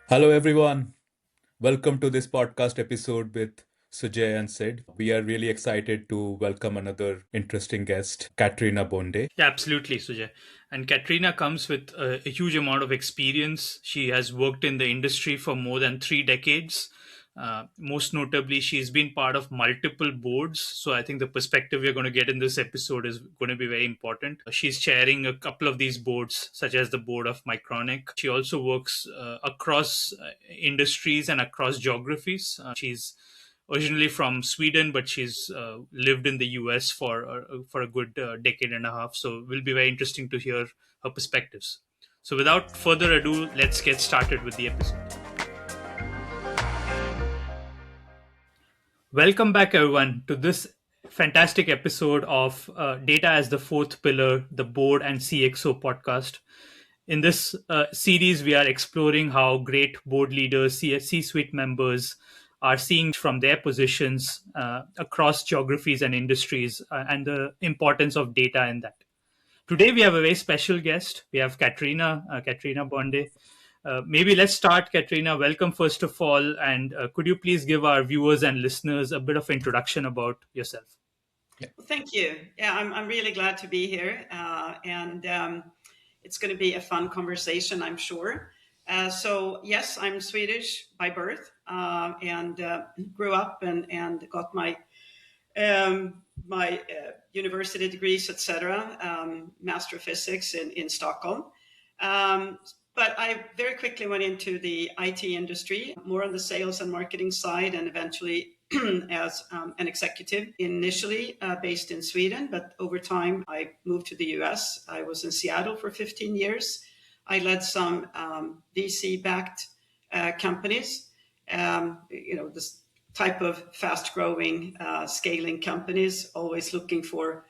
Hello, everyone. Welcome to this podcast episode with Sujay and Sid. We are really excited to welcome another interesting guest, Katrina Bonde. Yeah, absolutely, Sujay. And Katrina comes with a huge amount of experience. She has worked in the industry for more than 3 decades. Most notably, she's been part of multiple boards. So I think the perspective we're going to get in this episode is going to be very important. She's chairing a couple of these boards, such as the board of Micronic. She also works across industries and across geographies. She's originally from Sweden, but she's lived in the US for a good decade and a half. So it will be very interesting to hear her perspectives. So without further ado, let's get started with the episode. Welcome back, everyone, to this fantastic episode of Data as the Fourth Pillar, the Board and CXO podcast. In this series, we are exploring how great board leaders, C suite members are seeing from their positions across geographies and industries and the importance of data in that. Today, we have a very special guest. We have Katrina Bonde. Maybe let's start, Katrina. Welcome, first of all. And could you please give our viewers and listeners a bit of introduction about yourself? Well, thank you. Yeah, I'm really glad to be here. And it's going to be a fun conversation, I'm sure. So, yes, I'm Swedish by birth and grew up and got my university degrees, etc., Master of Physics in Stockholm. But I very quickly went into the IT industry, more on the sales and marketing side, and eventually as an executive, initially based in Sweden. But over time, I moved to the US. I was in Seattle for 15 years. I led some VC-backed companies, this type of fast-growing, scaling companies, always looking for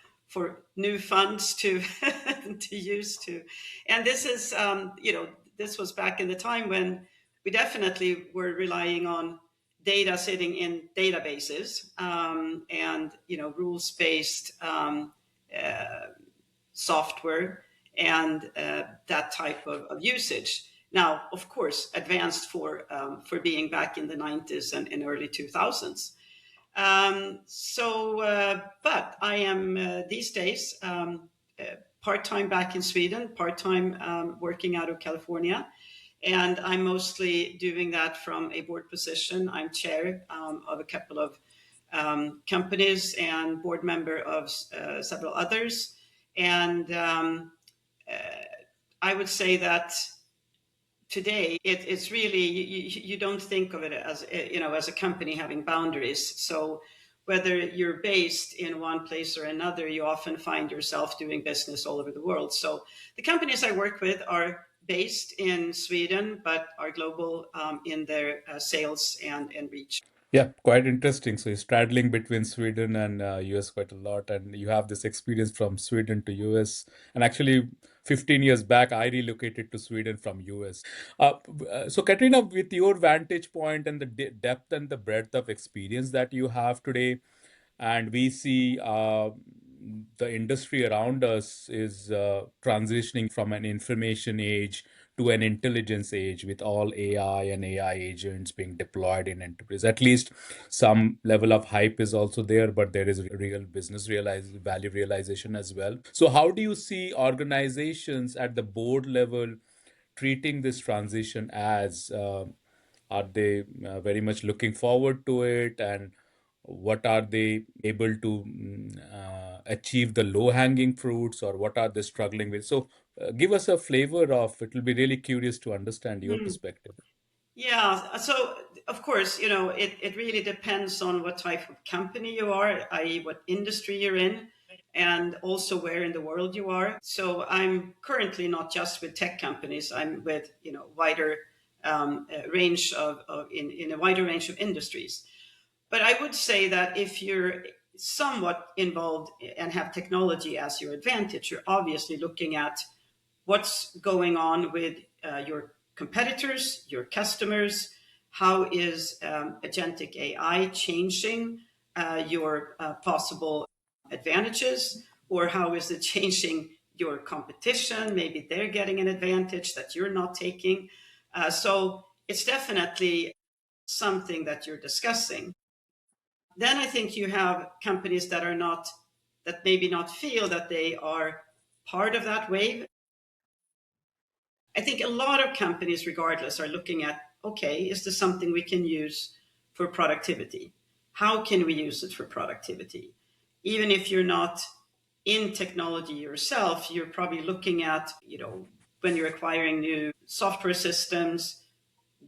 new funds to to use to. And this is, this was back in the time when we definitely were relying on data sitting in databases and rules-based software and that type of usage. Now, of course, advanced for being back in the 90s and in early 2000s. But I am these days part-time back in Sweden, part-time working out of California. And I'm mostly doing that from a board position. I'm chair of a couple of companies and board member of several others. And I would say that today it's really you don't think of it as as a company having boundaries. So whether you're based in one place or another, you often find yourself doing business all over the world. So the companies I work with are based in Sweden, but are global in their sales and reach. Yeah, quite interesting. So you're straddling between Sweden and US quite a lot, and you have this experience from Sweden to US. And actually, 15 years back, I relocated to Sweden from US. So, Katrina, with your vantage point and the depth and the breadth of experience that you have today, and we see the industry around us is transitioning from an information age to an intelligence age with all AI and AI agents being deployed in enterprise. At least some level of hype is also there, but there is real business value realization as well. So, how do you see organizations at the board level treating this transition as? Are they very much looking forward to it? And what are they able to achieve the low hanging fruits, or what are they struggling with? So give us a flavor of it. Will be really curious to understand your Hmm. perspective. Yeah, so of course, it really depends on what type of company you are, i.e., what industry you're in, and also where in the world you are. So I'm currently not just with tech companies, I'm with, wider range in a wider range of industries. But I would say that if you're somewhat involved and have technology as your advantage, you're obviously looking at what's going on with your competitors, your customers. How is agentic AI changing your possible advantages, or how is it changing your competition? Maybe they're getting an advantage that you're not taking. So it's definitely something that you're discussing. Then I think you have companies that are not, that maybe not feel that they are part of that wave. I think a lot of companies, regardless, are looking at, okay, is this something we can use for productivity? How can we use it for productivity? Even if you're not in technology yourself, you're probably looking at, when you're acquiring new software systems,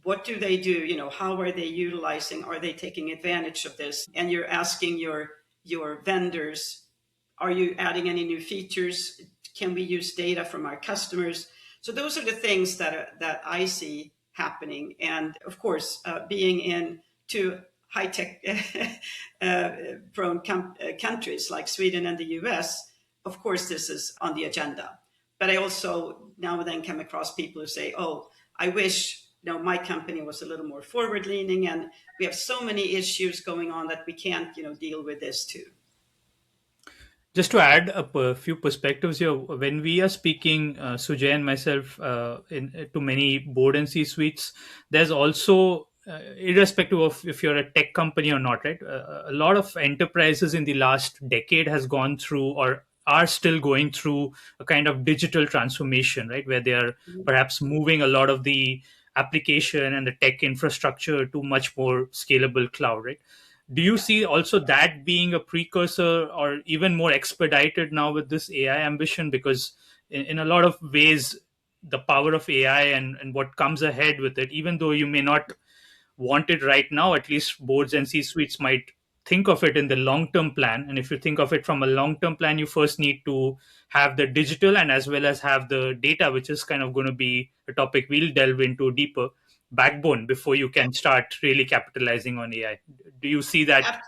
what do they do? How are they utilizing? Are they taking advantage of this? And you're asking your vendors, are you adding any new features? Can we use data from our customers? So those are the things that I see happening. And of course, being in two high tech prone countries like Sweden and the US, of course, this is on the agenda. But I also now and then come across people who say, "Oh, I wish my company was a little more forward leaning, and we have so many issues going on that we can't deal with this too." Just to add few perspectives here, when we are speaking, Sujay and myself, to many board and C suites, there's also, irrespective of if you're a tech company or not, right? A lot of enterprises in the last decade has gone through or are still going through a kind of digital transformation, right? Where they are perhaps moving a lot of the application and the tech infrastructure to much more scalable cloud, right? Do you see also that being a precursor or even more expedited now with this AI ambition? Because in a lot of ways, the power of AI and what comes ahead with it, even though you may not want it right now, at least boards and C suites might think of it in the long term plan. And if you think of it from a long term plan, you first need to have the digital and as well as have the data, which is kind of going to be a topic we'll delve into deeper, backbone before you can start really capitalizing on AI. Do you see that?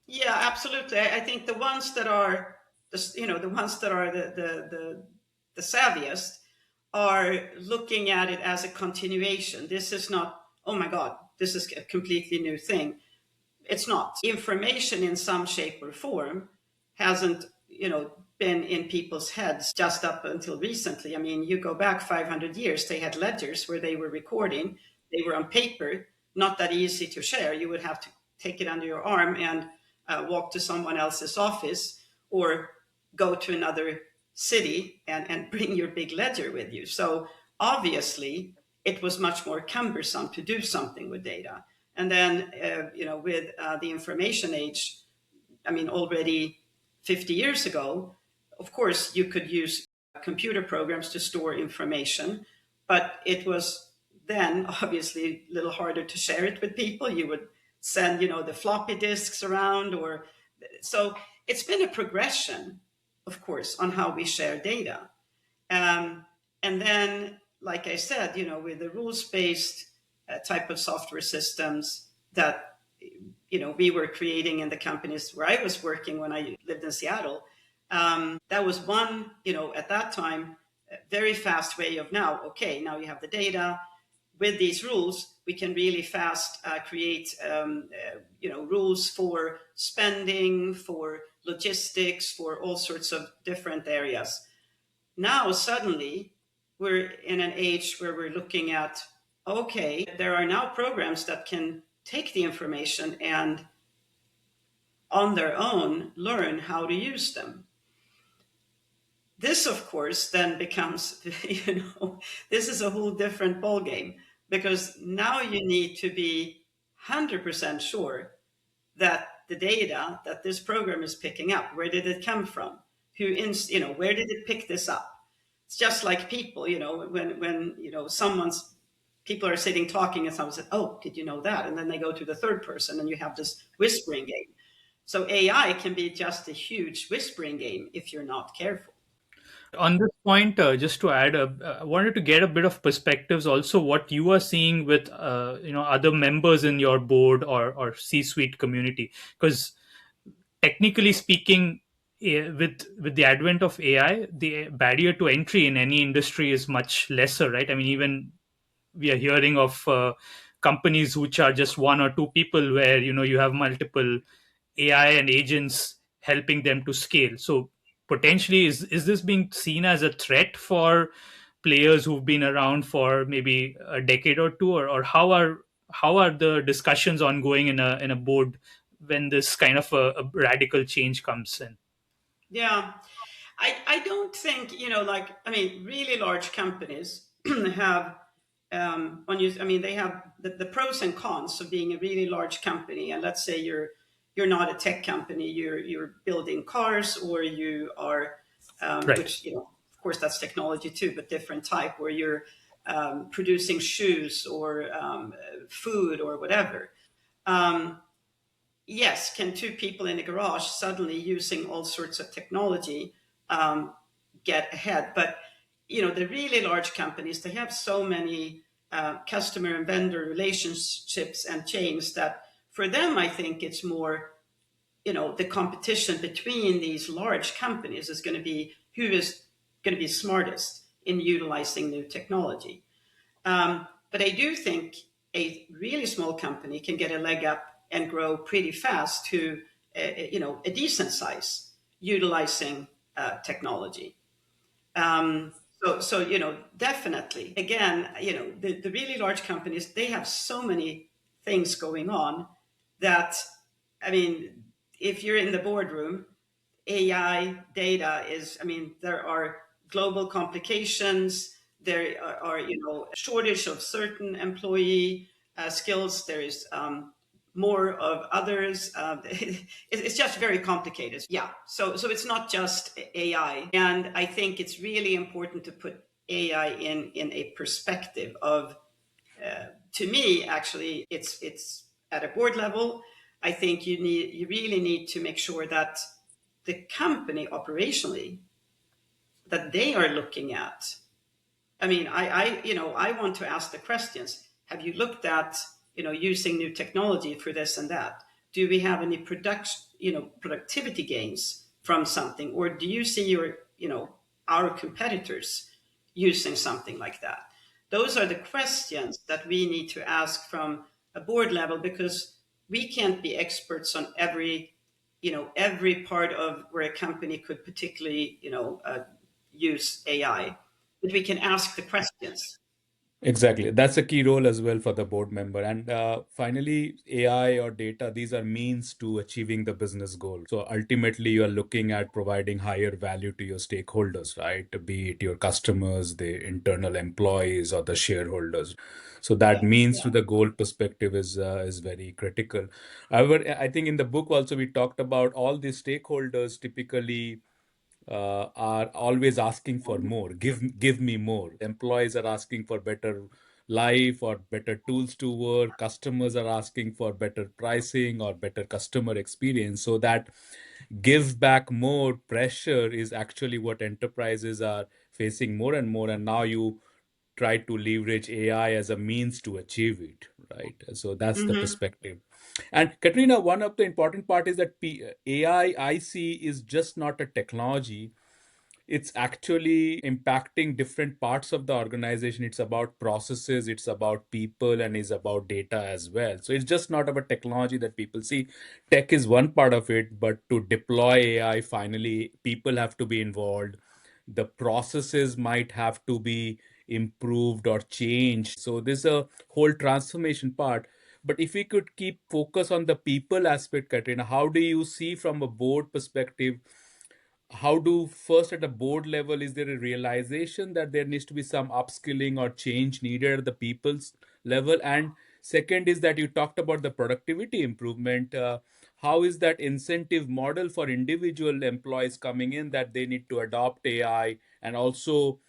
Yeah, absolutely. I think the ones that are the ones that are the savviest are looking at it as a continuation. This is not, oh my God, this is a completely new thing. It's not. Information in some shape or form hasn't, been in people's heads just up until recently. I mean, you go back 500 years, they had ledgers where they were recording. They were on paper, not that easy to share. You would have to take it under your arm and walk to someone else's office or go to another city and bring your big ledger with you. So obviously, it was much more cumbersome to do something with data. And then, with the information age, I mean, already 50 years ago, of course, you could use computer programs to store information, but it was then obviously a little harder to share it with people. You would send, the floppy disks around, or so it's been a progression, of course, on how we share data. And then, like I said, with the rules-based type of software systems that we were creating in the companies where I was working when I lived in Seattle. That was one, at that time, very fast way of now. Okay, now you have the data. With these rules, we can really fast create, rules for spending, for logistics, for all sorts of different areas. Now, suddenly, we're in an age where we're looking at, okay, there are now programs that can take the information and on their own learn how to use them. This, of course, then becomes, this is a whole different ballgame, because now you need to be 100% sure that the data that this program is picking up, where did it come from? Where did it pick this up? It's just like people, when people are sitting talking and someone said, "Oh, did you know that?" And then they go to the third person and you have this whispering game. So AI can be just a huge whispering game if you're not careful. On this point, just to add, I wanted to get a bit of perspectives also what you are seeing with other members in your board or C-suite community, because technically speaking, with the advent of AI, the barrier to entry in any industry is much lesser, right? I mean, even we are hearing of companies which are just one or two people, where you have multiple AI and agents helping them to scale. So potentially, is this being seen as a threat for players who've been around for maybe a decade or two, or how are the discussions ongoing in a board when this kind of a radical change comes in? Yeah. I don't think, like, I mean, really large companies have, I mean, they have the pros and cons of being a really large company. And let's say you're not a tech company, you're building cars, or you are, Right. which, of course, that's technology too, but different type, where you're producing shoes or food or whatever. Um, yes, can two people in a garage suddenly using all sorts of technology um, get ahead? But the really large companies, they have so many customer and vendor relationships and chains that for them, I think it's more, the competition between these large companies is going to be who is going to be smartest in utilizing new technology. But I do think a really small company can get a leg up and grow pretty fast to a decent size utilizing technology. So definitely, again, the really large companies, they have so many things going on that, I mean, if you're in the boardroom, AI data is, I mean, there are global complications. There are, shortage of certain employee skills. There is more of others. It's just very complicated. Yeah. So it's not just AI. And I think it's really important to put AI in a perspective of, to me, actually, it's at a board level. I think you really need to make sure that the company operationally that they are looking at. I mean, I want to ask the questions. Have you looked at, using new technology for this and that? Do we have any productivity gains from something, or do you see our competitors using something like that? Those are the questions that we need to ask from a board level, because we can't be experts on every part of where a company could particularly, use AI, but we can ask the questions. Exactly. That's a key role as well for the board member. And finally, AI or data, these are means to achieving the business goal. So ultimately, you are looking at providing higher value to your stakeholders, right? Be it your customers, the internal employees, or the shareholders. So that Yeah, means to the goal perspective is very critical. However, I think in the book also we talked about all these stakeholders typically are always asking for more. Give me more. Employees are asking for better life or better tools to work. Customers are asking for better pricing or better customer experience. So that give back more pressure is actually what enterprises are facing more and more. And now you try to leverage AI as a means to achieve it, right? So that's the hmm perspective. And Katrina, one of the important part is that AI I see is just not a technology. It's actually impacting different parts of the organization. It's about processes, it's about people, and it's about data as well. So it's just not about technology that people see. Tech is one part of it, but to deploy AI, finally, people have to be involved. The processes might have to be improved or changed. So there's a whole transformation part. But if we could keep focus on the people aspect, Katrina, how do you see from a board perspective, how do first at a board level, is there a realization that there needs to be some upskilling or change needed at the people's level? And second is that you talked about the productivity improvement. How is that incentive model for individual employees coming in, that they need to adopt AI and also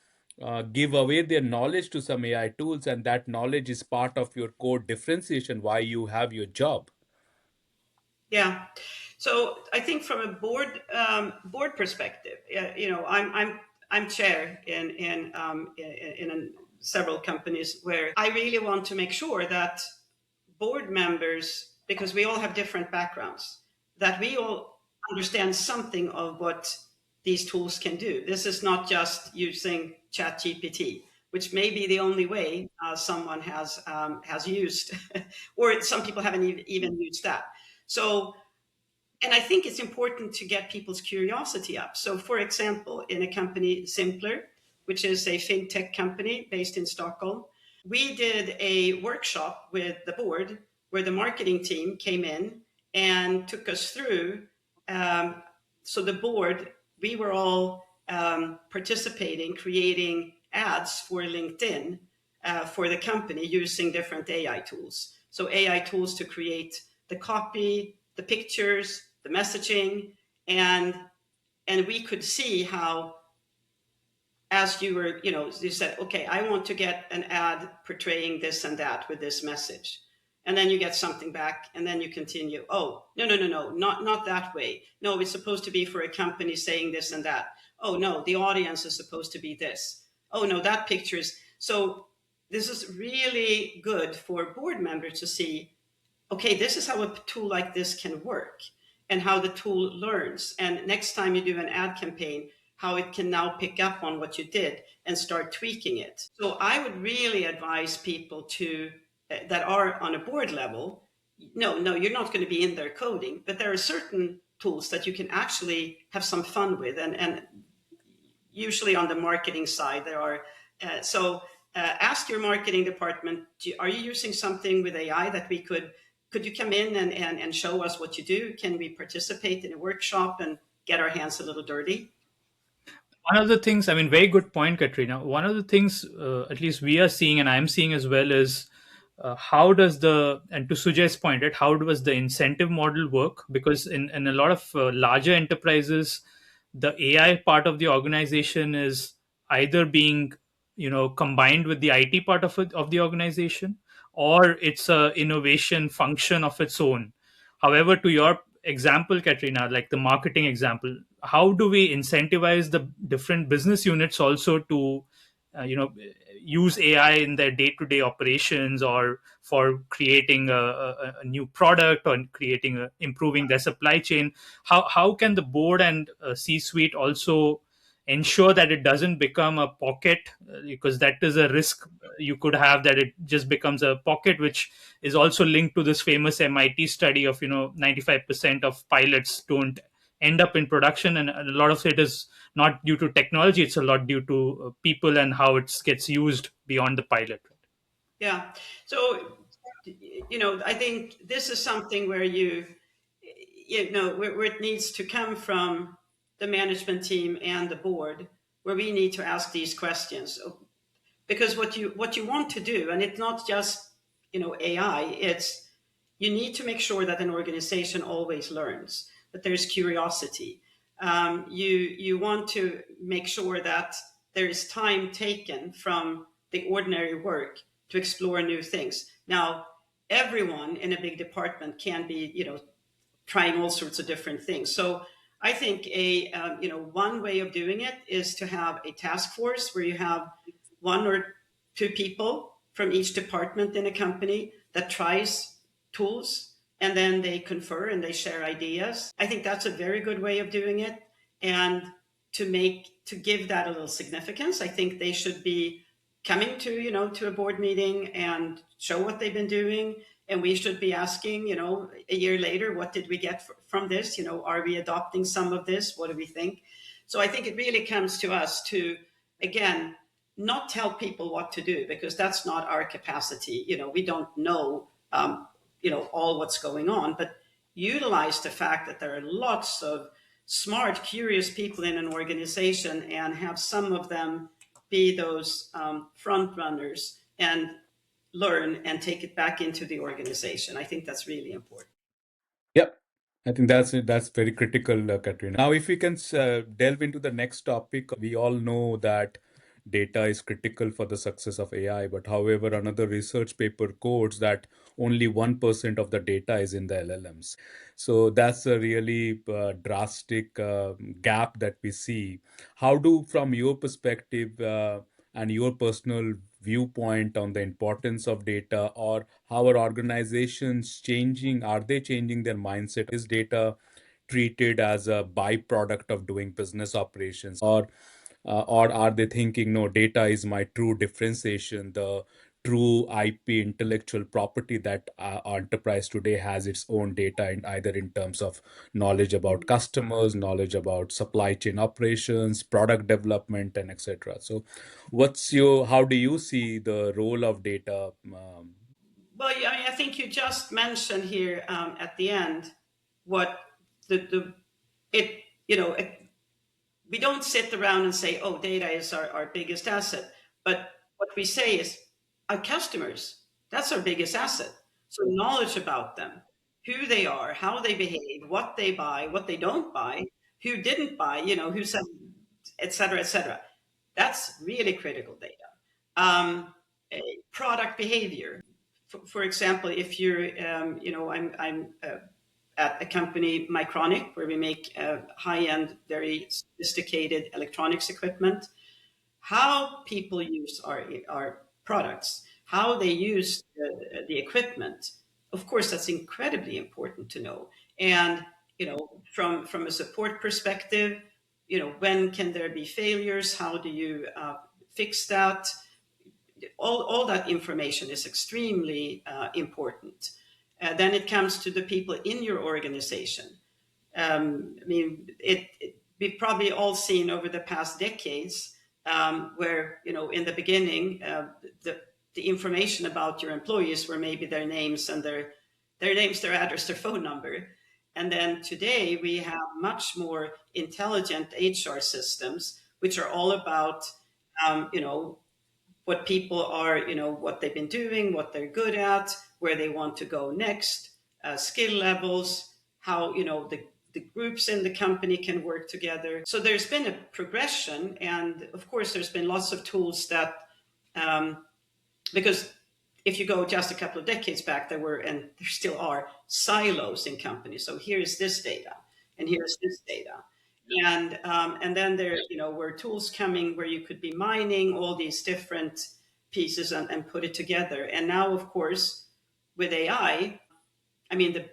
give away their knowledge to some AI tools, and that knowledge is part of your core differentiation why you have your job? Yeah. So I think from a board perspective, I'm chair in several companies where I really want to make sure that board members, because we all have different backgrounds, that we all understand something of what these tools can do. This is not just using Chat GPT, which may be the only way someone has used, or some people haven't even used that. So, and I think it's important to get people's curiosity up. So, for example, in a company, Simpler, which is a fintech company based in Stockholm. We did a workshop with the board where the marketing team came in and took us through. So the board, we were all participating, creating ads for LinkedIn for the company using different AI tools. So AI tools to create the copy, the pictures, the messaging, and we could see how, as you were, you said, okay, I want to get an ad portraying this and that with this message. And then you get something back, and then you continue. Oh, no, not that way. No, it's supposed to be for a company saying this and that. Oh, no, the audience is supposed to be this. Oh, no, that picture is. So this is really good for board members to see, okay, this is how a tool like this can work and how the tool learns. And next time you do an ad campaign, how it can now pick up on what you did and start tweaking it. So I would really advise people to that are on a board level. No, you're not going to be in there coding, but there are certain tools that you can actually have some fun with, and usually on the marketing side there are. Ask your marketing department, are you using something with AI that we could you come in and show us what you do? Can we participate in a workshop and get our hands a little dirty? One of the things, I mean, very good point, Katrina. One of the things, at least we are seeing, and I'm seeing as well, is how does and to Sujay's point, right, how does the incentive model work? Because in a lot of larger enterprises, the AI part of the organization is either being, combined with the IT part of the organization, or it's a innovation function of its own. However, to your example, Katrina, like the marketing example, how do we incentivize the different business units also to use AI in their day-to-day operations, or for creating a new product, or creating improving their supply chain? How can the board and C-suite also ensure that it doesn't become a pocket, because that is a risk you could have, that it just becomes a pocket, which is also linked to this famous MIT study of 95% of pilots don't end up in production, and a lot of it is not due to technology, it's a lot due to people and how it gets used beyond the pilot. Yeah. So, I think this is something where where it needs to come from the management team and the board, where we need to ask these questions. Because what you want to do, and it's not just AI, it's you need to make sure that an organization always learns, that there's curiosity. You want to make sure that there is time taken from the ordinary work to explore new things. Now, everyone in a big department can be, trying all sorts of different things. So I think one way of doing it is to have a task force where you have one or two people from each department in a company that tries tools, and then they confer and they share ideas. I think that's a very good way of doing it. And to give that a little significance, I think they should be coming to a board meeting and show what they've been doing, and we should be asking, a year later, what did we get from this? Are we adopting some of this? What do we think? So I think it really comes to us to, again, not tell people what to do, because that's not our capacity. We don't know, all what's going on, but utilize the fact that there are lots of smart, curious people in an organization, and have some of them be those front runners and learn and take it back into the organization. I think that's really important. Yep. I think that's very critical, Katrina. Now, if we can delve into the next topic, we all know that data is critical for the success of AI. But however, another research paper quotes that only 1% of the data is in the LLMs. So that's a really drastic gap that we see. How do, from your perspective, and your personal viewpoint on the importance of data, or how are organizations changing? Are they changing their mindset? Is data treated as a byproduct of doing business operations, or are they thinking, no, data is my true differentiation, the true IP intellectual property that our enterprise today has its own data in either in terms of knowledge about customers, knowledge about supply chain operations, product development, and etc. So, how do you see the role of data? Well, yeah, I mean, I think you just mentioned here at the end what the it you know it, we don't sit around and say, oh, data is our biggest asset. But what we say is our customers, that's our biggest asset. So knowledge about them, who they are, how they behave, what they buy, what they don't buy, who didn't buy, who said, et cetera, et cetera. That's really critical data. Um, Product behavior. For example, if you're, I'm at a company, Mycronic, where we make high-end, very sophisticated electronics equipment. How people use our products, how they use the equipment, of course, that's incredibly important to know. And from a support perspective, when can there be failures? How do you fix that? All that information is extremely important. Then it comes to the people in your organization. I mean, we've probably all seen over the past decades where, in the beginning, the information about your employees were maybe their names and their names, their address, their phone number. And then today we have much more intelligent HR systems, which are all about, what people are, what they've been doing, what they're good at, where they want to go next, skill levels, how, the groups in the company can work together. So there's been a progression. And of course, there's been lots of tools that, because if you go just a couple of decades back, there were, and there still are, silos in companies. So here's this data, and here's this data. And then there, were tools coming where you could be mining all these different pieces and put it together. And now, of course, with AI, I mean, the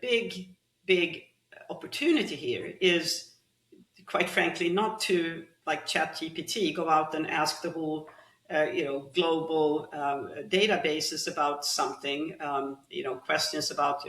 big opportunity here is, quite frankly, not to, like ChatGPT, go out and ask the whole, global databases about something, questions about,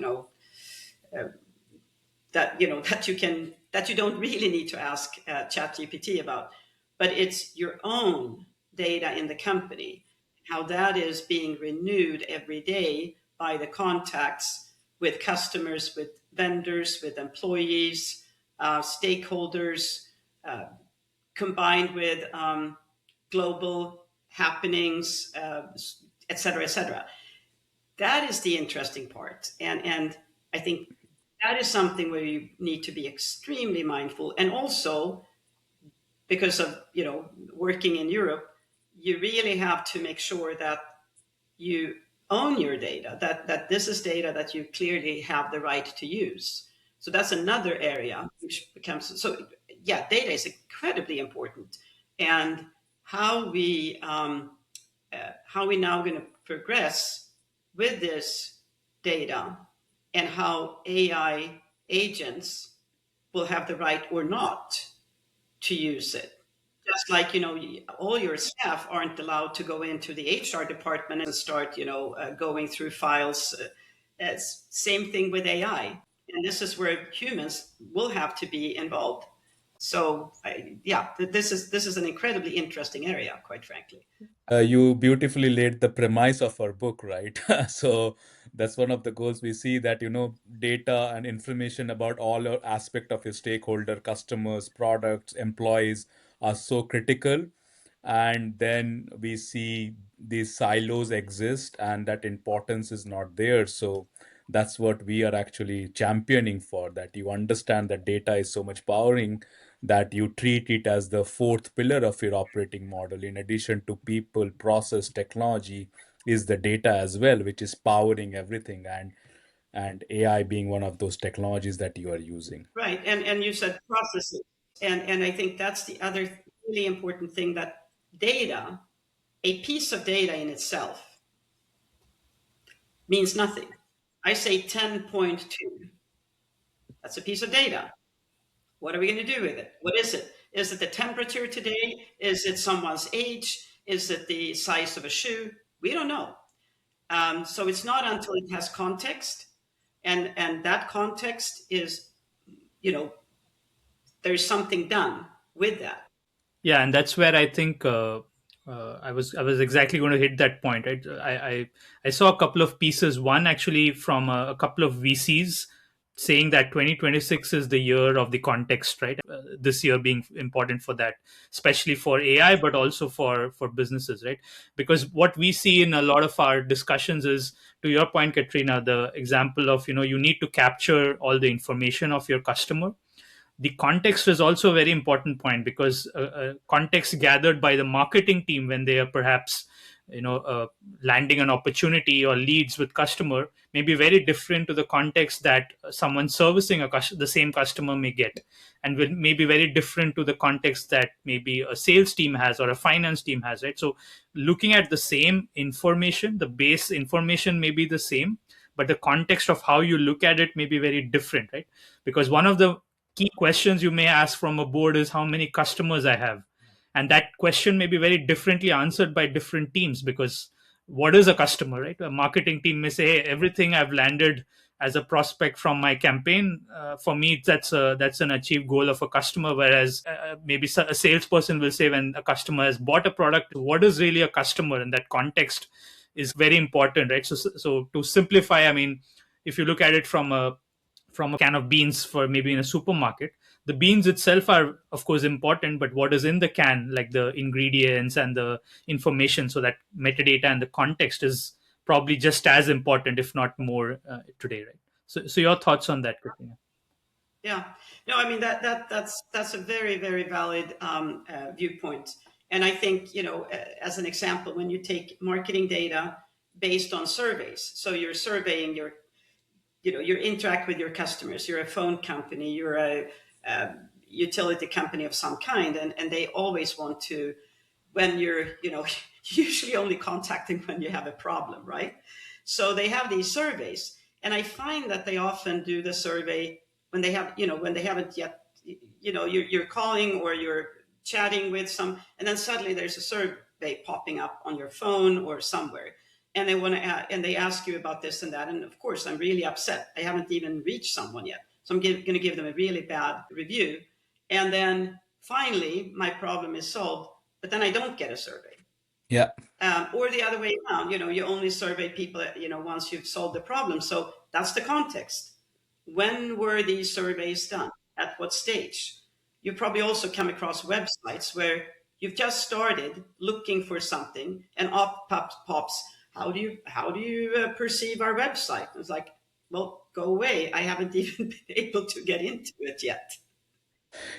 that you don't really need to ask ChatGPT about, but it's your own data in the company, how that is being renewed every day by the contacts with customers, with vendors, with employees, stakeholders, combined with global happenings, et cetera, et cetera. That is the interesting part. And I think that is something where you need to be extremely mindful. And also, because of working in Europe, you really have to make sure that you own your data, that this is data that you clearly have the right to use. So that's another area which becomes so. Yeah, data is incredibly important, and how we now going to progress with this data, and how AI agents will have the right or not to use it. Just like, all your staff aren't allowed to go into the HR department and start, going through files. It's same thing with AI. And this is where humans will have to be involved. So, this is an incredibly interesting area, quite frankly. You beautifully laid the premise of our book, right? So that's one of the goals we see that, data and information about all aspect of your stakeholder, customers, products, employees are so critical. And then we see these silos exist and that importance is not there. So that's what we are actually championing for, that you understand that data is so much powering that you treat it as the fourth pillar of your operating model. In addition to people, process, technology, is the data as well, which is powering everything, and AI being one of those technologies that you are using. Right. And you said processes. And I think that's the other really important thing, that data, a piece of data in itself, means nothing. I say 10.2. That's a piece of data. What are we going to do with it? What is it? Is it the temperature today? Is it someone's age? Is it the size of a shoe? We don't know. So it's not until it has context, and that context is, you know, there's something done with that. Yeah, and that's where I think I was exactly going to hit that point. Right? I saw a couple of pieces. One actually from a couple of VCs saying that 2026 is the year of the context. Right, this year being important for that, especially for AI, but also for businesses. Right, because what we see in a lot of our discussions is, to your point, Katrina, the example of, you need to capture all the information of your customer. The context is also a very important point, because context gathered by the marketing team when they are perhaps, landing an opportunity or leads with customer, may be very different to the context that someone servicing the same customer may get, and may be very different to the context that maybe a sales team has or a finance team has, right? So looking at the same information, the base information may be the same, but the context of how you look at it may be very different, right? Because one of the key questions you may ask from a board is, how many customers I have? And that question may be very differently answered by different teams, because what is a customer, right? A marketing team may say, hey, everything I've landed as a prospect from my campaign, for me that's an achieved goal of a customer. Whereas maybe a salesperson will say, when a customer has bought a product, what is really a customer? And that context is very important, right? So to simplify, I mean, if you look at it from a can of beans for maybe in a supermarket, the beans itself are of course important, but what is in the can, like the ingredients and the information, so that metadata and the context is probably just as important, if not more, today, right? So your thoughts on that, Katrina? Yeah, no, I mean that's a very very valid viewpoint, and I think, as an example, when you take marketing data based on surveys, so you're surveying your, you interact with your customers. You're a phone company, you're a utility company of some kind, and they always want to, when you're, usually only contacting when you have a problem, right? So they have these surveys, and I find that they often do the survey when they have, when they haven't yet, you're calling or you're chatting with some, and then suddenly there's a survey popping up on your phone or somewhere, and they want to, and they ask you about this and that, and of course I'm really upset. I haven't even reached someone yet, so I'm going to give them a really bad review, and then finally my problem is solved, but then I don't get a survey. Yeah. Or the other way around, you only survey people, once you've solved the problem. So that's the context. When were these surveys done? At what stage? You probably also come across websites where you've just started looking for something, and up pops. How do you perceive our website? It's like, well, go away. I haven't even been able to get into it yet.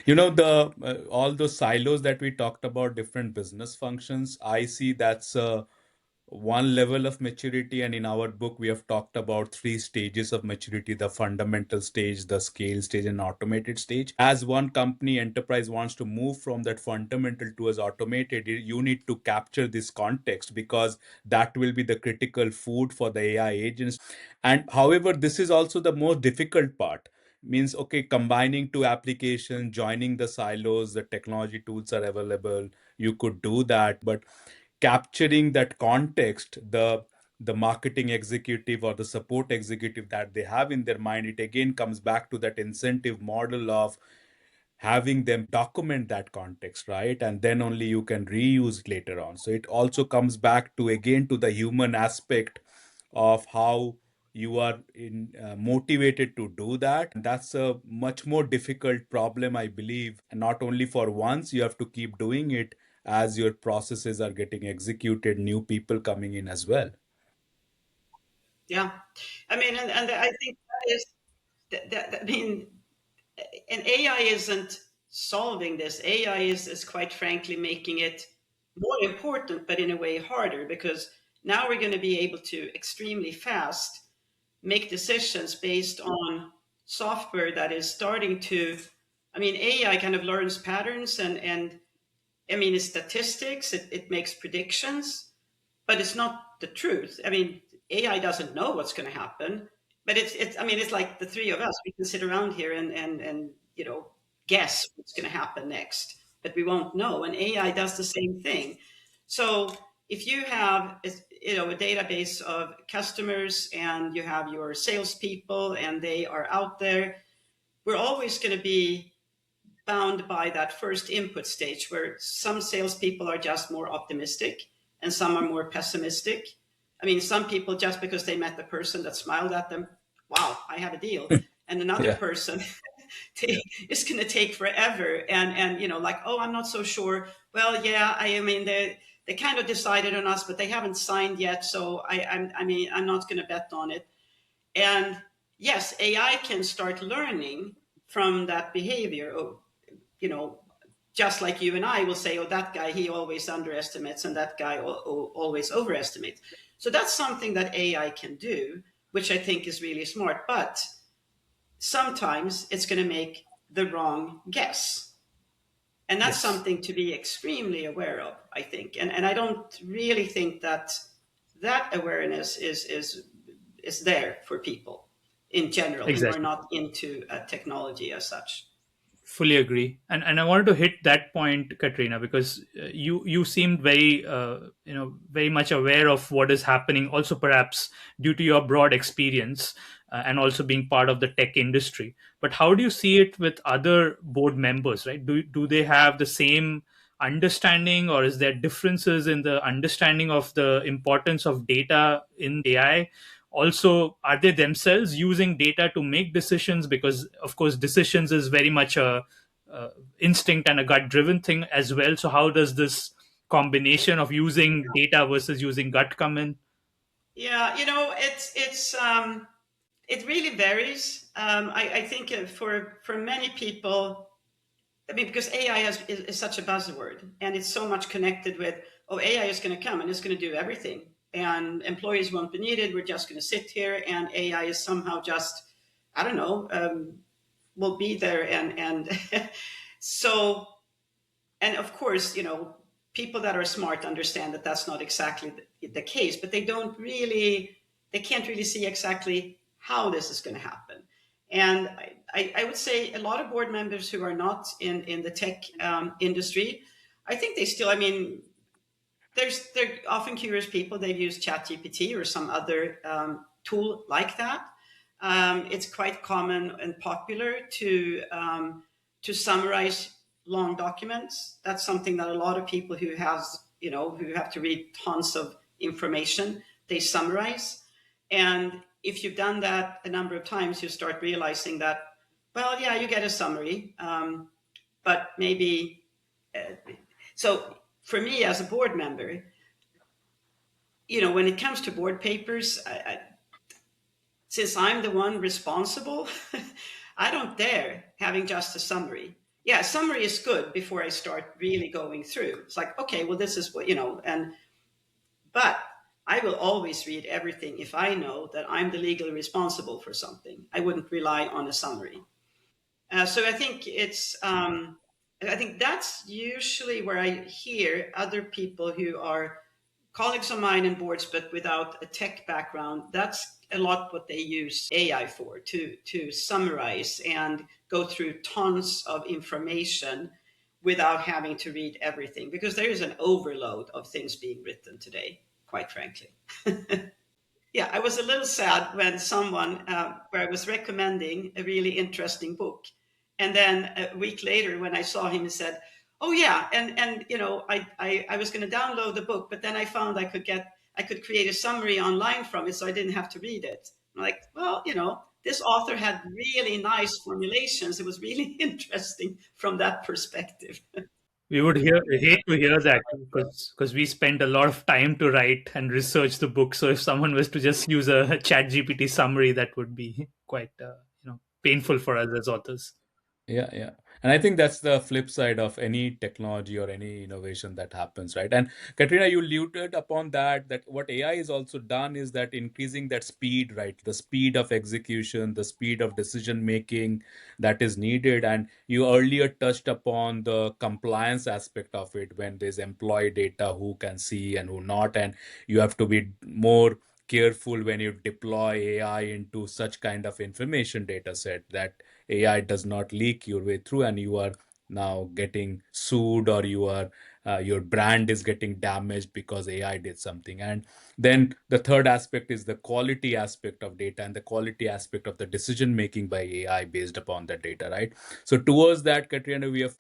The all those silos that we talked about, different business functions, I see that's one level of maturity. And in our book, we have talked about three stages of maturity: the fundamental stage, the scale stage, and automated stage. As one company enterprise wants to move from that fundamental towards automated, you need to capture this context, because that will be the critical food for the AI agents. And however, this is also the most difficult part. Means, okay, combining two applications, joining the silos, the technology tools are available, you could do that, but capturing that context, the marketing executive or the support executive that they have in their mind, it again comes back to that incentive model of having them document that context, right? And then only you can reuse it later on. So it also comes back to again to the human aspect of how you are motivated to do that. And that's a much more difficult problem, I believe. And not only for once, you have to keep doing it as your processes are getting executed, new people coming in as well. Yeah, I mean, and I think that is I mean, and AI isn't solving this. AI is quite frankly making it more important, but in a way harder, because now we're going to be able to extremely fast make decisions based on software that is starting to. I mean, AI kind of learns patterns, and I mean, it's statistics. It makes predictions, but it's not the truth. I mean, AI doesn't know what's going to happen, but it's. I mean, it's like the three of us. We can sit around here and guess what's going to happen next, but we won't know. And AI does the same thing. So if you have a database of customers, and you have your salespeople, and they are out there. We're always going to be bound by that first input stage where some salespeople are just more optimistic and some are more pessimistic. I mean, some people, just because they met the person that smiled at them, wow, I have a deal. And another Yeah. person, it's going to take forever. And, like, oh, I'm not so sure. Well, yeah, I mean, they kind of decided on us, but they haven't signed yet. So I'm not going to bet on it. And yes, AI can start learning from that behavior. Oh, just like you and I will say, oh, that guy, he always underestimates, and that guy always overestimates. So that's something that AI can do, which I think is really smart. But sometimes it's going to make the wrong guess. And that's Yes. something to be extremely aware of, I think. And I don't really think that that awareness is there for people in general who are Exactly. not into technology as such. Fully agree, and I wanted to hit that point, Katrina, because you seemed very very much aware of what is happening, also perhaps due to your broad experience, and also being part of the tech industry. But how do you see it with other board members, right? Do they have the same understanding, or is there differences in the understanding of the importance of data in AI? Also, are they themselves using data to make decisions? Because of course decisions is very much a instinct and a gut driven thing as well. So how does this combination of using data versus using gut come in? Yeah, it really varies. I think for many people, I mean, because AI is such a buzzword, and it's so much connected with, oh, AI is going to come and it's going to do everything, and employees won't be needed. We're just going to sit here, and AI is somehow just, I don't know, will be there, and so, and of course, people that are smart understand that that's not exactly the case, but they can't really see exactly how this is going to happen. And I would say a lot of board members who are not in the tech industry, I think they still, I mean, they're often curious people. They've used ChatGPT or some other tool like that. It's quite common and popular to summarize long documents. That's something that a lot of people who have to read tons of information, they summarize. And if you've done that a number of times, you start realizing that, well, yeah, you get a summary, but maybe. So for me as a board member, when it comes to board papers, since I'm the one responsible, I don't dare having just a summary. Yeah, summary is good before I start really going through. It's like, okay, well, this is what, but I will always read everything if I know that I'm the legally responsible for something. I wouldn't rely on a summary. So I think that's usually where I hear other people who are colleagues of mine in boards, but without a tech background. That's a lot what they use AI for, to summarize and go through tons of information without having to read everything, because there is an overload of things being written today, quite frankly. Yeah, I was a little sad when someone, where I was recommending a really interesting book, and then a week later, when I saw him, he said, "Oh yeah, and I was going to download the book, but then I found I could create a summary online from it, so I didn't have to read it." I'm like, well, this author had really nice formulations. It was really interesting from that perspective. We would hate to hear that, because we spend a lot of time to write and research the book. So if someone was to just use a chat GPT summary, that would be quite painful for us as authors. Yeah, yeah. And I think that's the flip side of any technology or any innovation that happens, right? And Katrina, you alluded upon that what AI is also done is that increasing that speed, right? The speed of execution, the speed of decision making that is needed. And you earlier touched upon the compliance aspect of it when there's employee data, who can see and who not. And you have to be more careful when you deploy AI into such kind of information data set that AI does not leak your way through and you are now getting sued or you are your brand is getting damaged because AI did something. And then the third aspect is the quality aspect of data and the quality aspect of the decision making by AI based upon that data, right? So towards that, Katrina, we have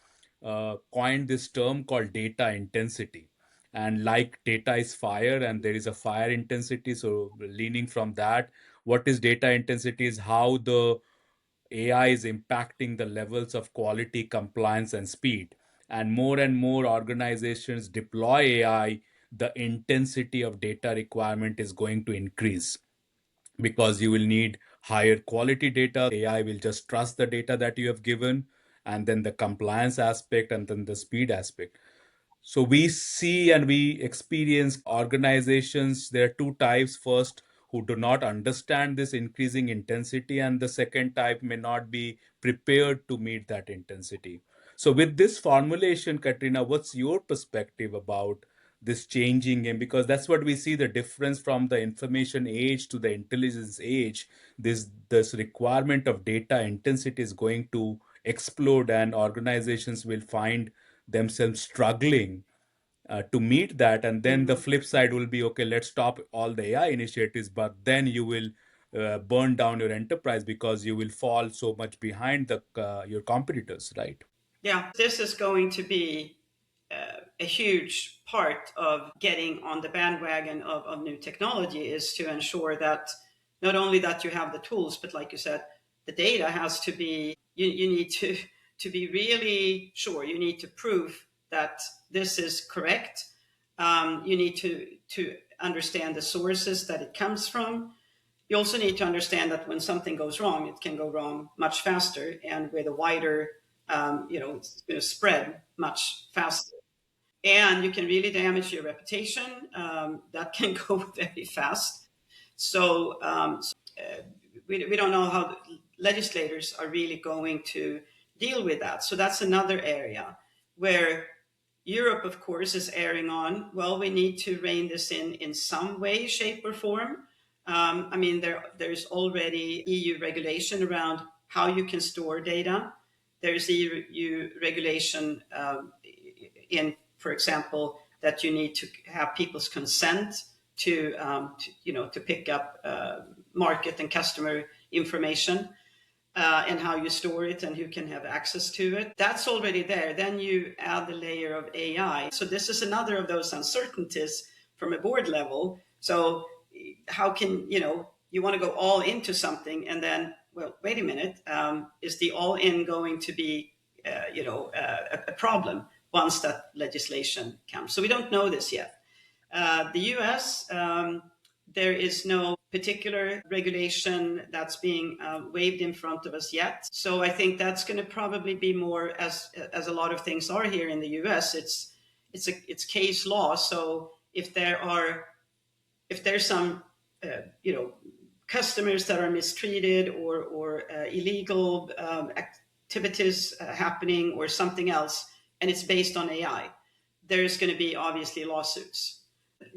coined this term called data intensity. And like data is fire and there is a fire intensity, so leaning from that, what is data intensity is how the AI is impacting the levels of quality, compliance, and speed. And more organizations deploy AI, the intensity of data requirement is going to increase because you will need higher quality data. AI will just trust the data that you have given, and then the compliance aspect, and then the speed aspect. So we see and we experience organizations. There are two types. First, who do not understand this increasing intensity, and the second type may not be prepared to meet that intensity. So, with this formulation, Katrina, what's your perspective about this changing game? Because that's what we see, the difference from the information age to the intelligence age. This requirement of data intensity is going to explode, and organizations will find themselves struggling to meet that. And then the flip side will be, okay, let's stop all the AI initiatives, but then you will burn down your enterprise because you will fall so much behind the your competitors, right? Yeah, this is going to be a huge part of getting on the bandwagon of new technology, is to ensure that not only that you have the tools, but like you said, the data has to be, you need to be really sure. You need to prove that this is correct. You need to understand the sources that it comes from. You also need to understand that when something goes wrong, it can go wrong much faster and with a wider, it's going to spread much faster. And you can really damage your reputation. That can go very fast. So we don't know how legislators are really going to deal with that. So that's another area where Europe, of course, is erring on, well, we need to rein this in some way, shape, or form. I mean, there's already EU regulation around how you can store data. There's EU regulation for example, that you need to have people's consent to pick up market and customer information. And how you store it and who can have access to it. That's already there. Then you add the layer of AI. So this is another of those uncertainties from a board level. So how can, you want to go all into something and then, well, wait a minute, is the all in going to be, a problem once that legislation comes? So we don't know this yet. The US, there is no particular regulation that's being waved in front of us yet. So I think that's going to probably be more, as a lot of things are here in the US. It's case law. So if there's some customers that are mistreated or illegal activities happening or something else, and it's based on AI, there's going to be obviously lawsuits.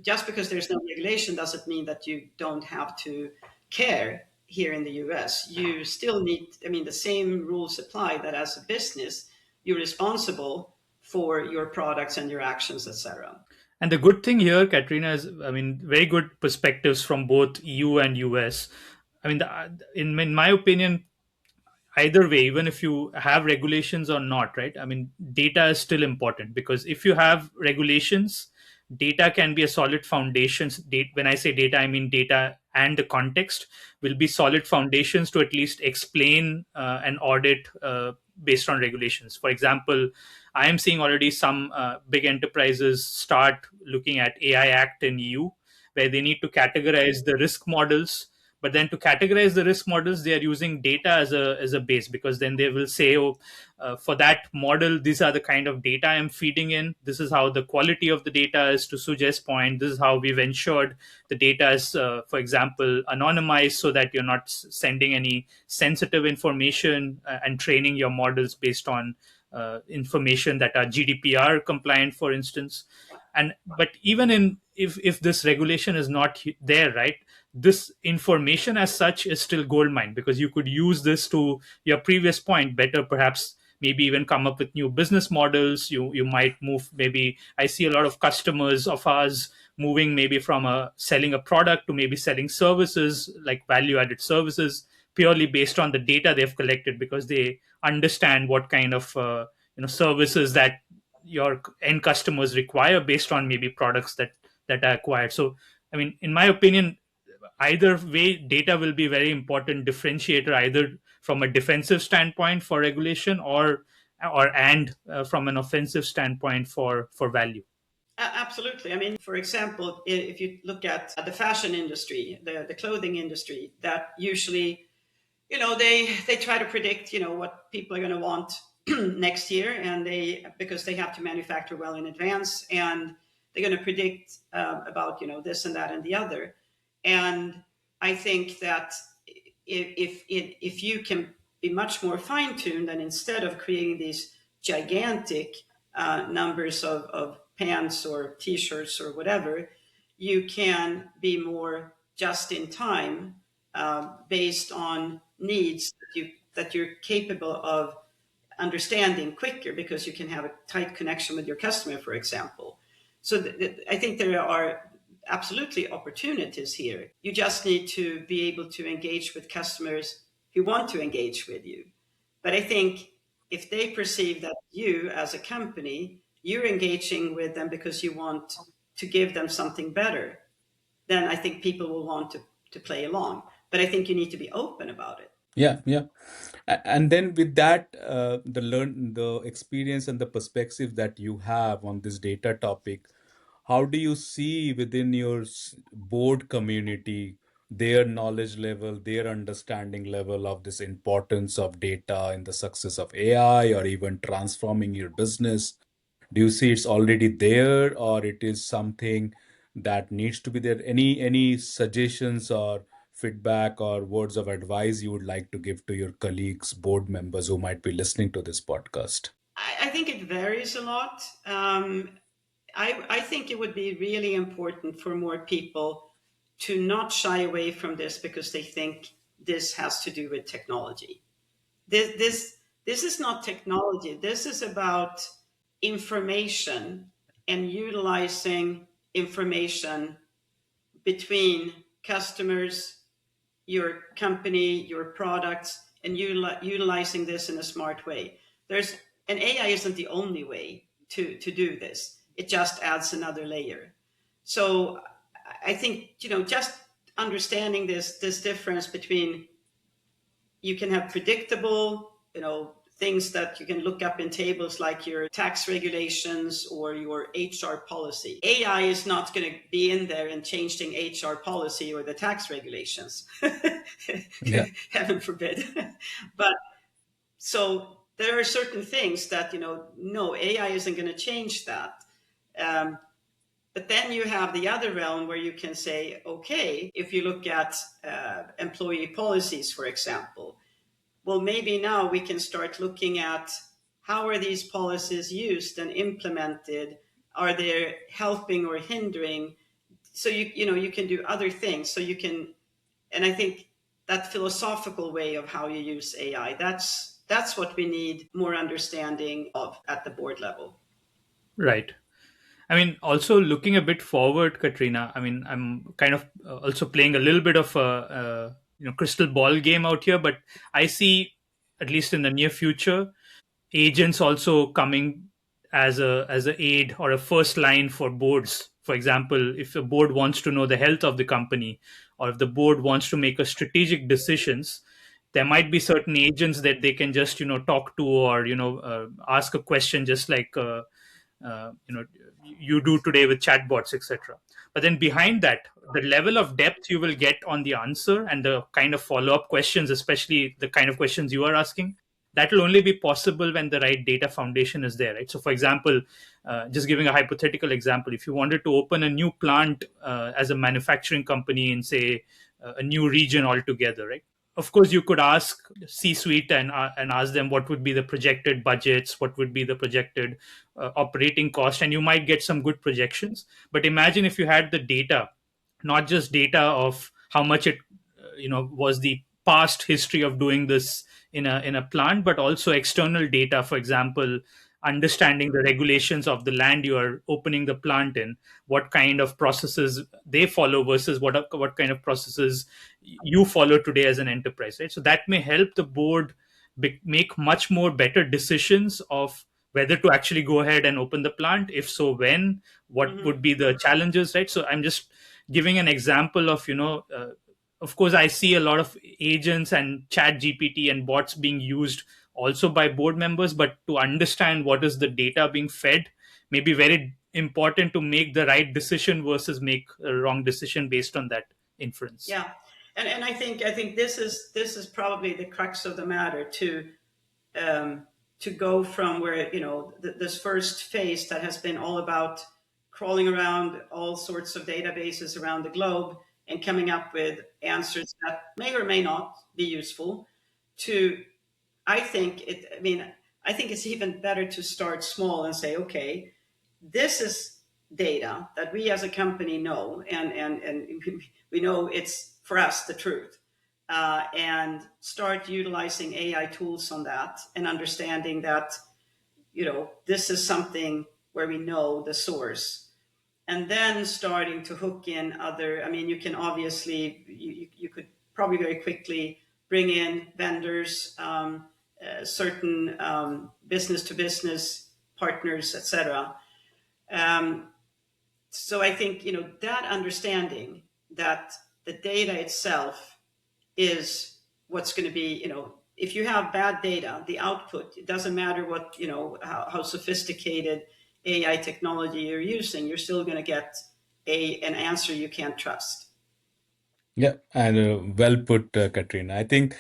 Just because there's no regulation doesn't mean that you don't have to care here in the US. You still need, the same rules apply, that as a business, you're responsible for your products and your actions, etc. And the good thing here, Katrina, is, I mean, very good perspectives from both EU and US. I mean, in my opinion, either way, even if you have regulations or not, right? I mean, data is still important, because if you have regulations, data can be a solid foundation. When I say data, I mean data and the context will be solid foundations to at least explain and audit based on regulations. For example, I am seeing already some big enterprises start looking at AI Act in EU, where they need to categorize the risk models. But then to categorize the risk models, they are using data as a base, because then they will say, oh, for that model, these are the kind of data I'm feeding in. This is how the quality of the data is, to Sujay's point. This is how we've ensured the data is, for example, anonymized, so that you're not sending any sensitive information and training your models based on information that are GDPR compliant, for instance. And but even in if this regulation is not there, right, this information as such is still gold mine, because you could use this, to your previous point, better perhaps maybe even come up with new business models. You might move, maybe I see a lot of customers of ours moving maybe from selling a product to maybe selling services, like value added services, purely based on the data they've collected, because they understand what kind of services that your end customers require based on maybe products that are acquired. So I mean, in my opinion, either way, data will be very important differentiator, either from a defensive standpoint for regulation, or from an offensive standpoint for value. Absolutely. I mean, for example, if you look at the fashion industry, the clothing industry, that usually, they try to predict, what people are going to want next year, and because they have to manufacture well in advance, and they're going to predict about, this and that and the other. And I think that if you can be much more fine tuned, and instead of creating these gigantic numbers of pants or t-shirts or whatever, you can be more just in time, based on needs that you're capable of understanding quicker, because you can have a tight connection with your customer, for example. So I think there are absolutely opportunities here. You just need to be able to engage with customers who want to engage with you. But I think if they perceive that you, as a company, you're engaging with them because you want to give them something better, then I think people will want to play along. But I think you need to be open about it. Yeah, yeah. And then with that, the experience and the perspective that you have on this data topic, how do you see within your board community their knowledge level, their understanding level of this importance of data in the success of AI or even transforming your business? Do you see it's already there, or it is something that needs to be there? Any suggestions or feedback or words of advice you would like to give to your colleagues, board members who might be listening to this podcast? I think it varies a lot. I think it would be really important for more people to not shy away from this because they think this has to do with technology. This is not technology. This is about information and utilizing information between customers, your company, your products, and utilizing this in a smart way. And AI isn't the only way to do this. It just adds another layer. So I think, just understanding this difference between, you can have predictable, things that you can look up in tables like your tax regulations or your HR policy. AI is not going to be in there and changing HR policy or the tax regulations. Yeah. Heaven forbid. But so there are certain things that, no, AI isn't going to change that. But then you have the other realm where you can say, okay, if you look at employee policies, for example, well, maybe now we can start looking at how are these policies used and implemented? Are they helping or hindering? So you can do other things. So you can, and I think that philosophical way of how you use AI, that's what we need more understanding of at the board level. Right. I mean, also looking a bit forward, Katrina. I mean, I'm kind of also playing a little bit of a crystal ball game out here, but I see, at least in the near future, agents also coming as a aid or a first line for boards. For example, if a board wants to know the health of the company, or if the board wants to make a strategic decisions, there might be certain agents that they can just talk to, or ask a question, just like you do today with chatbots, etc. But then behind that, the level of depth you will get on the answer and the kind of follow-up questions, especially the kind of questions you are asking, that will only be possible when the right data foundation is there, right? So for example, just giving a hypothetical example, if you wanted to open a new plant as a manufacturing company in, say, a new region altogether, right? Of course, you could ask C-suite and ask them what would be the projected budgets, what would be the projected operating cost, and you might get some good projections. But imagine if you had the data, not just data of how much it was the past history of doing this in a plant, but also external data. For example, understanding the regulations of the land you are opening the plant in, what kind of processes they follow versus what kind of processes you follow today as an enterprise, right? So that may help the board make much more better decisions of whether to actually go ahead and open the plant, if so when, what Mm-hmm. would be the challenges, right? So I'm just giving an example of, of course I see a lot of agents and chat gpt and bots being used also by board members, but to understand what is the data being fed may be very important to make the right decision versus make a wrong decision based on that inference. Yeah, and I think this is probably the crux of the matter um, to go from where this first phase that has been all about crawling around all sorts of databases around the globe and coming up with answers that may or may not be useful to I think it's even better to start small and say, okay, this is data that we as a company know, and we know it's for us the truth, and start utilizing AI tools on that and understanding that this is something where we know the source, and then starting to hook in other. I mean, you can obviously you could probably very quickly bring in vendors, certain business to business partners, etc. Um, so I think that understanding that the data itself is what's going to be. If you have bad data, the output, it doesn't matter what how sophisticated AI technology you're using, you're still going to get an answer you can't trust. Yeah, and well put, Katrina. I think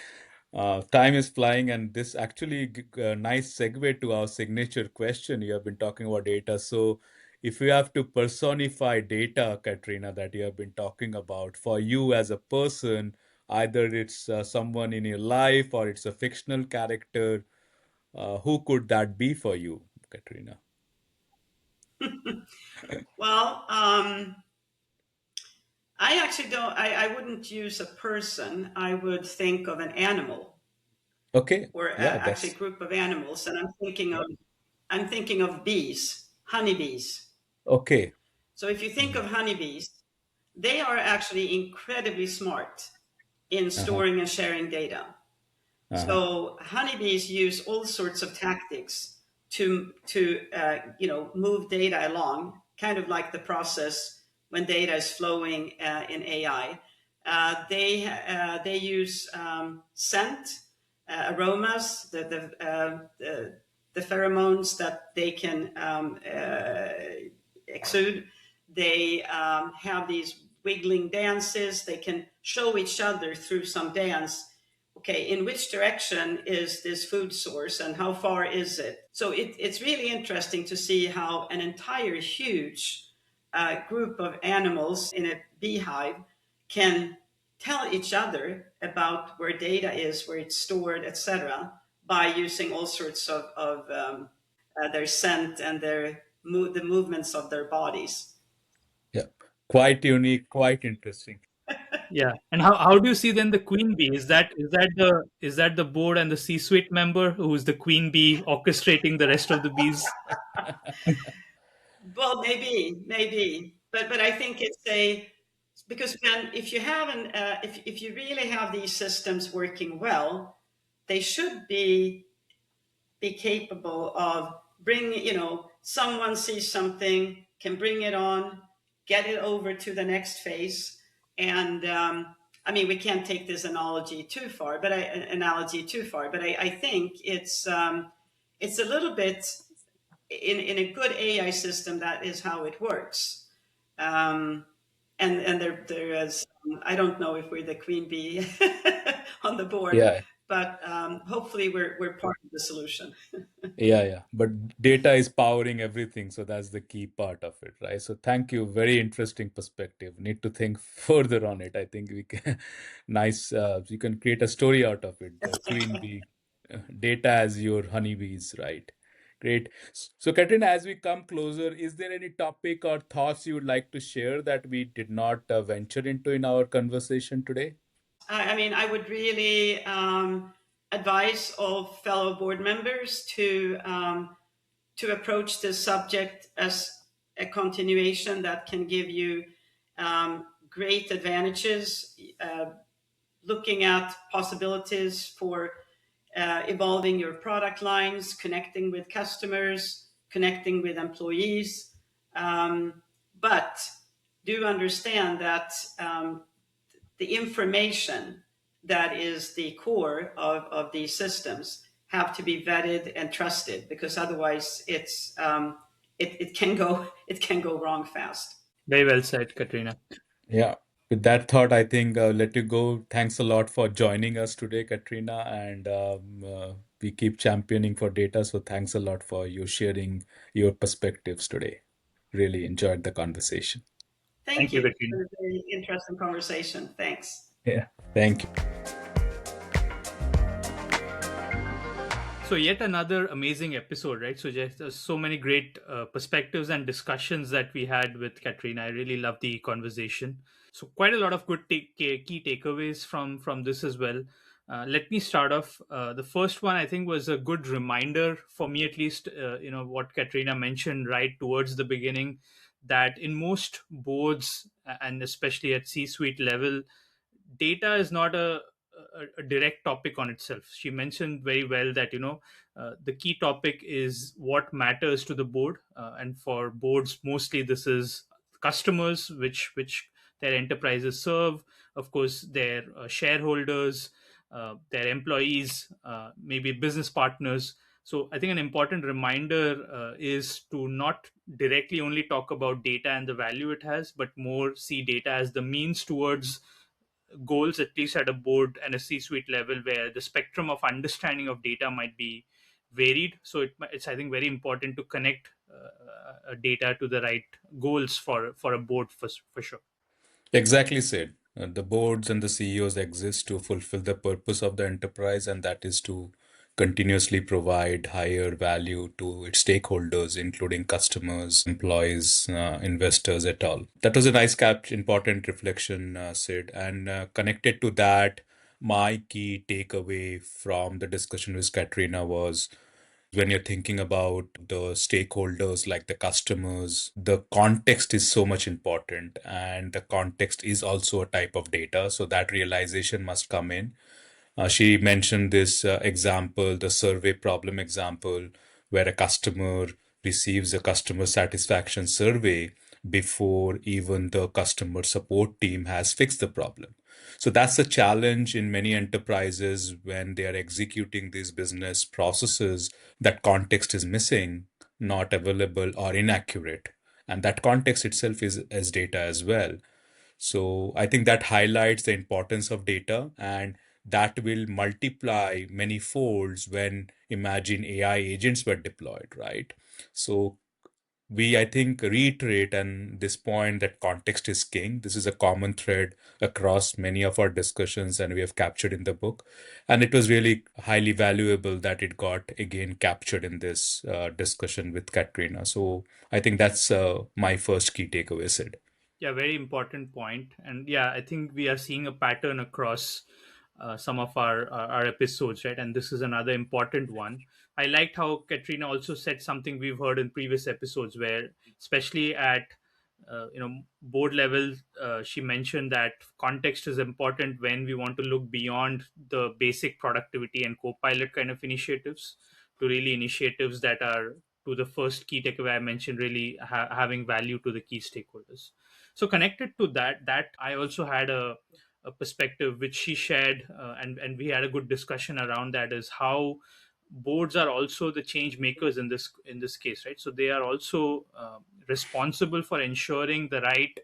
time is flying, and this actually a nice segue to our signature question. You have been talking about data, so if you have to personify data, Katrina, that you have been talking about for you as a person, either it's someone in your life or it's a fictional character, who could that be for you, Katrina? Well, I actually don't. I wouldn't use a person. I would think of an animal, Okay, or yeah, actually a that's group of animals, and yeah. I'm thinking of bees, honeybees. Okay. So if you think Mhm. of honeybees, they are actually incredibly smart in Uh-huh. storing and sharing data. Uh-huh. So honeybees use all sorts of tactics to move data along, kind of like the process when data is flowing in AI. They use scent, aromas, the pheromones that they can exude. They have these wiggling dances. They can show each other through some dance, okay, in which direction is this food source and how far is it? So it's really interesting to see how an entire huge group of animals in a beehive can tell each other about where data is, where it's stored, etc., by using all sorts of their scent and the movements of their bodies. Yeah. Quite unique, quite interesting. Yeah, and how do you see then the queen bee? Is that the board and the C-suite member who is the queen bee orchestrating the rest of the bees? Well, maybe, but I think it's a because when if you have if you really have these systems working well, they should be capable of bring someone sees something, can bring it on, get it over to the next phase, and I mean we can't take this analogy too far, but I think it's a little bit in a good AI system, that is how it works. Um, and there is I don't know if we're the queen bee on the board, Yeah, but hopefully we're part of the solution. yeah, yeah. But data is powering everything, so that's the key part of it, right? So thank you. Very interesting perspective. Need to think further on it. I think we can nice. You can create a story out of it. The queen bee, data as your honeybees, right? Great. So, Katrina, as we come closer, is there any topic or thoughts you would like to share that we did not venture into in our conversation today? I mean, I would really advise all fellow board members to approach this subject as a continuation that can give you great advantages, looking at possibilities for evolving your product lines, connecting with customers, connecting with employees. But do understand that the information that is the core of these systems have to be vetted and trusted, because otherwise it can go it can go wrong fast. Very well said, Katrina. Yeah. With that thought, I think I'll let you go. Thanks a lot for joining us today, Katrina, and we keep championing for data. So thanks a lot for you sharing your perspectives today. Really enjoyed the conversation. Thank Thank you, you Katrina. for a very interesting conversation. Thanks. Yeah. Thank you. So yet another amazing episode, right? So just so many great perspectives and discussions that we had with Katrina. I really love the conversation. So quite a lot of good key takeaways from this as well. Let me start off. The first one I think was a good reminder for me, at least. What Katrina mentioned right towards the beginning, that in most boards and especially at C-suite level, data is not a direct topic on itself. She mentioned very well that the key topic is what matters to the board, and for boards mostly this is customers, which their enterprises serve, of course their shareholders, their employees, maybe business partners. So I think an important reminder is to not directly only talk about data and the value it has, but more see data as the means towards goals, at least at a board and a C-suite level, where the spectrum of understanding of data might be varied. So it's I think very important to connect data to the right goals for a board for sure. Exactly said. The boards and the CEOs exist to fulfill the purpose of the enterprise, and that is to continuously provide higher value to its stakeholders, including customers, employees, investors, et al. That was a nice important reflection, Sid. And connected to that, my key takeaway from the discussion with Katrina was when you're thinking about the stakeholders like the customers, the context is so much important, and the context is also a type of data. So that realization must come in. She mentioned this example, the survey problem example, where a customer receives a customer satisfaction survey before even the customer support team has fixed the problem. So that's a challenge in many enterprises when they are executing these business processes. That context is missing, not available, or inaccurate. And that context itself is as data as well. So I think that highlights the importance of data, and that will multiply many folds when imagine AI agents were deployed, right? So we, I think, reiterate on this point that context is king. This is a common thread across many of our discussions, and we have captured in the book. And it was really highly valuable that it got again captured in this discussion with Katrina. So I think that's my first key takeaway, Sid. Yeah, very important point. And yeah, I think we are seeing a pattern across some of our episodes, right? And this is another important one. I liked how Katrina also said something we've heard in previous episodes, where especially at board level, she mentioned that context is important when we want to look beyond the basic productivity and co-pilot kind of initiatives to really initiatives that are, to the first key takeaway I mentioned, really having value to the key stakeholders. So connected to that I also had a perspective which she shared, and we had a good discussion around that, is how boards are also the change makers in this case, right? So they are also responsible for ensuring the right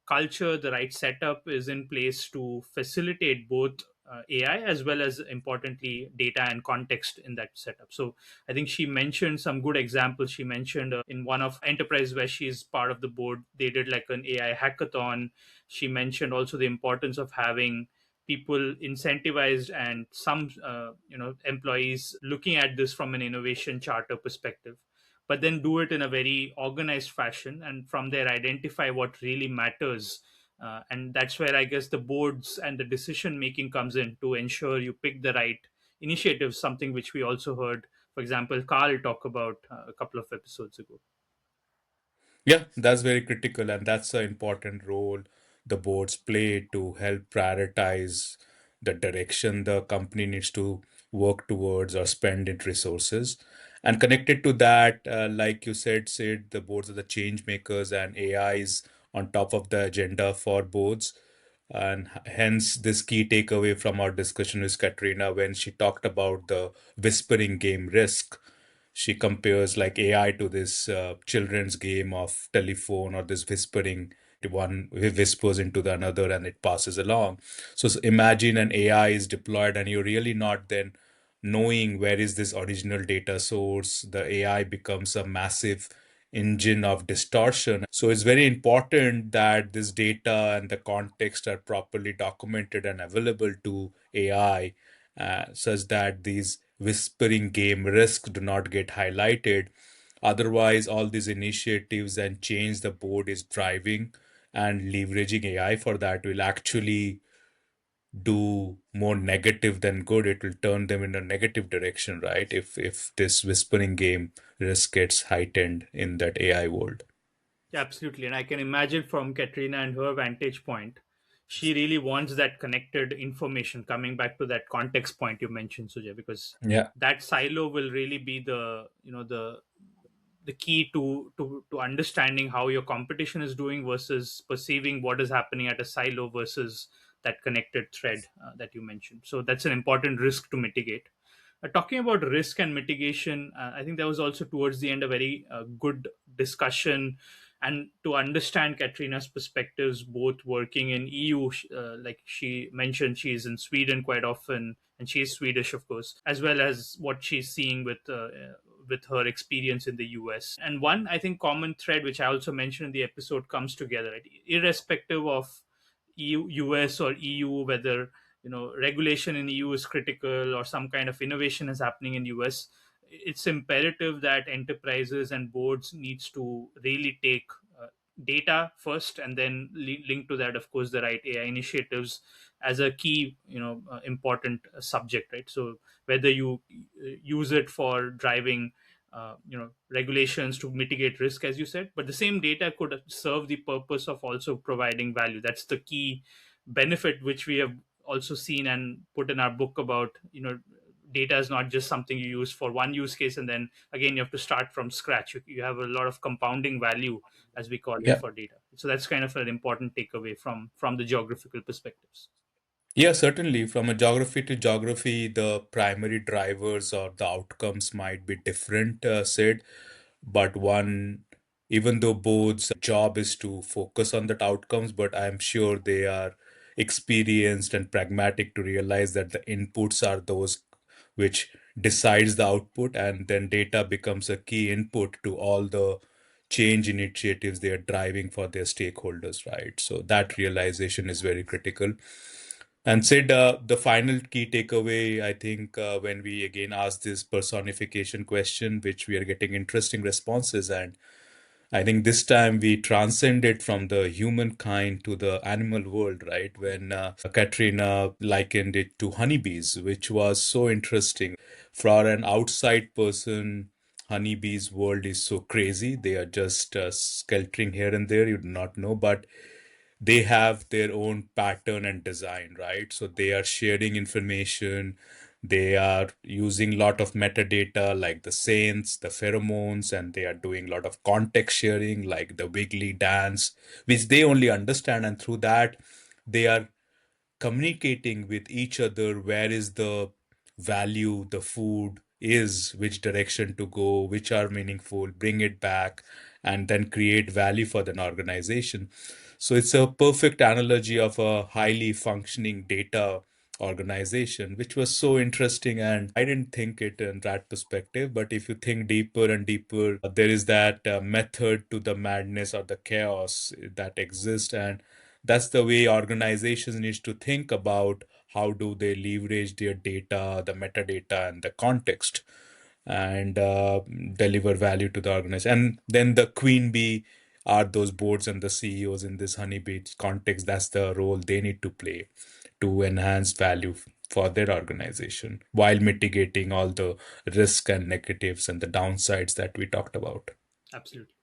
culture, the right setup is in place to facilitate both AI as well as, importantly, data and context in that setup. So I think she mentioned some good examples. She mentioned in one of enterprise where she's part of the board, they did like an AI hackathon. She mentioned also the importance of having people incentivized and some employees looking at this from an innovation charter perspective, but then do it in a very organized fashion, and from there identify what really matters And that's where I guess the boards and the decision making comes in to ensure you pick the right initiatives, something which we also heard, for example, Carl talk about a couple of episodes ago. Yeah, that's very critical, and that's an important role the boards play to help prioritize the direction the company needs to work towards or spend its resources. And connected to that, like you said, Sid, the boards are the change makers, and AI is on top of the agenda for boards. And hence, this key takeaway from our discussion with Katrina when she talked about the whispering game risk. She compares like AI to this children's game of telephone or this whispering. One whispers into the another and it passes along. So imagine an AI is deployed and you're really not then knowing where is this original data source. The AI becomes a massive engine of distortion. So it's very important that this data and the context are properly documented and available to AI, such that these whispering game risks do not get highlighted. Otherwise, all these initiatives and change the board is driving and leveraging AI for that will actually do more negative than good. It will turn them in a negative direction, right? If this whispering game risk gets heightened in that AI world. Yeah, absolutely. And I can imagine from Katrina and her vantage point, she really wants that connected information, coming back to that context point you mentioned, Sujay, because Yeah. that silo will really be the key to understanding how your competition is doing versus perceiving what is happening at a silo versus that connected thread that you mentioned. So that's an important risk to mitigate. Talking about risk and mitigation, I think there was also towards the end a very good discussion, and to understand Katrina's perspectives, both working in EU, like she mentioned, she is in Sweden quite often, and she is Swedish, of course, as well as what she's seeing with her experience in the US. And one, I think, common thread, which I also mentioned in the episode, comes together, right? Irrespective of US or EU, whether regulation in EU is critical or some kind of innovation is happening in US, it's imperative that enterprises and boards needs to really take data first, and then link to that, of course, the right AI initiatives as a key important subject, right? So whether you use it for driving regulations to mitigate risk, as you said, but the same data could serve the purpose of also providing value. That's the key benefit which we have also seen and put in our book about data is not just something you use for one use case and then again you have to start from scratch. You have a lot of compounding value, as we call it, Yeah. for data. So that's kind of an important takeaway from the geographical perspectives. Yeah, certainly. From a geography to geography, the primary drivers or the outcomes might be different, said. But one, even though board's job is to focus on that outcomes, but I'm sure they are experienced and pragmatic to realize that the inputs are those which decides the output, and then data becomes a key input to all the change initiatives they are driving for their stakeholders, right? So that realization is very critical. And Sid, the final key takeaway, I think, when we again ask this personification question, which we are getting interesting responses, and I think this time we transcended from the humankind to the animal world, right? When Katrina likened it to honeybees, which was so interesting. For an outside person, honeybees' world is so crazy. They are just skeltering here and there. You do not know, but they have their own pattern and design, right? So they are sharing information. They are using a lot of metadata like the scents, the pheromones, and they are doing a lot of context sharing like the wiggly dance, which they only understand. And through that, they are communicating with each other where is the value, the food is, which direction to go, which are meaningful, bring it back, and then create value for an organization. So it's a perfect analogy of a highly functioning data organization, which was so interesting. And I didn't think it in that perspective. But if you think deeper and deeper, there is that method to the madness or the chaos that exists. And that's the way organizations need to think about how do they leverage their data, the metadata, and the context, and deliver value to the organization. And then the queen bee are those boards and the CEOs in this honeybee context. That's the role they need to play to enhance value for their organization while mitigating all the risk and negatives and the downsides that we talked about. Absolutely.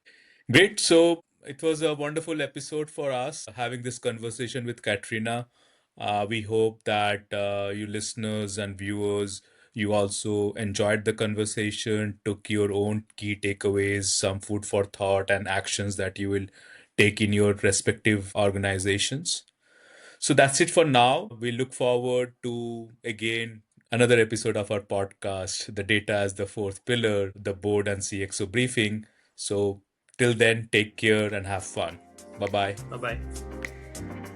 Great. So it was a wonderful episode for us having this conversation with Katrina. We hope that you listeners and viewers, you also enjoyed the conversation, took your own key takeaways, some food for thought, and actions that you will take in your respective organizations. So that's it for now. We look forward to again another episode of our podcast, The Data as the Fourth Pillar, the Board and CXO Briefing. So till then, take care and have fun. Bye bye. Bye bye.